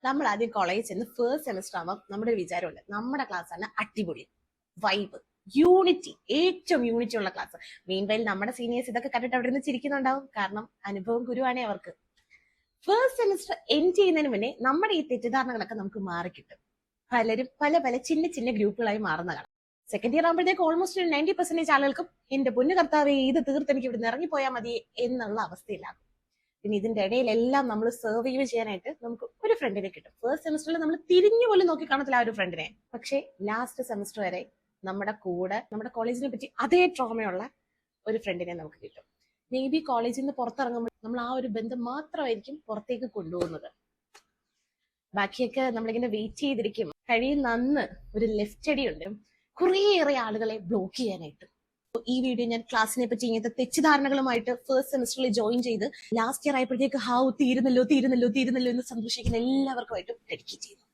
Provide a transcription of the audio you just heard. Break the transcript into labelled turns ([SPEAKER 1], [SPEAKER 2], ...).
[SPEAKER 1] നമ്മൾ ആദ്യം കോളേജിൽ ചെന്ന് ഫസ്റ്റ് സെമിസ്റ്റർ ആകുമ്പോൾ നമ്മുടെ ഒരു വിചാരമുണ്ട്, നമ്മുടെ ക്ലാസ് ആണ് അടിപൊളി, വൈബ്, യൂണിറ്റി, ഏറ്റവും യൂണിറ്റി ഉള്ള ക്ലാസ്. മീൻവൈൽ നമ്മുടെ സീനിയേഴ്സ് ഇതൊക്കെ കണ്ടിട്ട് അവിടെ നിന്ന് ചിരിക്കുന്നുണ്ടാവും, കാരണം അനുഭവം ഗുരുവാണേ അവർക്ക്. ഫസ്റ്റ് സെമിസ്റ്റർ എൻഡ് ചെയ്യുന്നതിന് മുന്നേ നമ്മുടെ ഈ തെറ്റിദ്ധാരണകളൊക്കെ നമുക്ക് മാറിക്കിട്ടും. പലരും പല പല ചിന്ന ചിന്ന ഗ്രൂപ്പുകളായി മാറുന്ന കാണാം. സെക്കൻഡ് ഇയർ ആകുമ്പോഴത്തേക്ക് ഓൾമോസ്റ്റ് 90% ആളുകൾക്കും എന്റെ പൊന്നു കർത്താവേ ഇത് തീർത്ത് എനിക്ക് ഇവിടെ ഇറങ്ങിപ്പോയാൽ മതി എന്നുള്ള അവസ്ഥയിലാകും. പിന്നെ ഇതിന്റെ ഇടയിലെല്ലാം നമ്മൾ സർവൈവ് ചെയ്യാനായിട്ട് നമുക്ക് ഒരു ഫ്രണ്ടിനെ കിട്ടും. ഫസ്റ്റ് സെമിസ്റ്ററിൽ നമ്മൾ തിരിഞ്ഞു പോലും നോക്കി കാണത്തില്ല ആ ഒരു ഫ്രണ്ടിനെ. പക്ഷേ ലാസ്റ്റ് സെമിസ്റ്റർ വരെ നമ്മുടെ കൂടെ നമ്മുടെ കോളേജിനെ പറ്റി അതേ ട്രോമയുള്ള ഒരു ഫ്രണ്ടിനെ നമുക്ക് കിട്ടും. മേ ബി കോളേജിൽ നിന്ന് പുറത്തിറങ്ങുമ്പോൾ നമ്മൾ ആ ഒരു ബന്ധം മാത്രമായിരിക്കും പുറത്തേക്ക് കൊണ്ടുപോകുന്നത്. ബാക്കിയൊക്കെ നമ്മളിങ്ങനെ വെയിറ്റ് ചെയ്തിരിക്കും. കഴിയുന്ന അന്ന് ഒരു ലെഫ്റ്റ് അടി ഉണ്ട് കുറേയേറെ ആളുകളെ ബ്ലോക്ക് ചെയ്യാനായിട്ട്. ഈ വീഡിയോ ഞാൻ ക്ലാസ്സിനെ പറ്റി ഇങ്ങനത്തെ തെറ്റിദ്ധാരണകളുമായിട്ട് ഫസ്റ്റ് സെമിസ്റ്ററിൽ ജോയിൻ ചെയ്ത് ലാസ്റ്റ് ഇയർ ആയപ്പോഴത്തേക്ക് തീരുന്നല്ലോ എന്ന് സന്തോഷിക്കുന്ന എല്ലാവർക്കുമായിട്ട് ഡെഡിക്കേറ്റ് ചെയ്യുന്നു.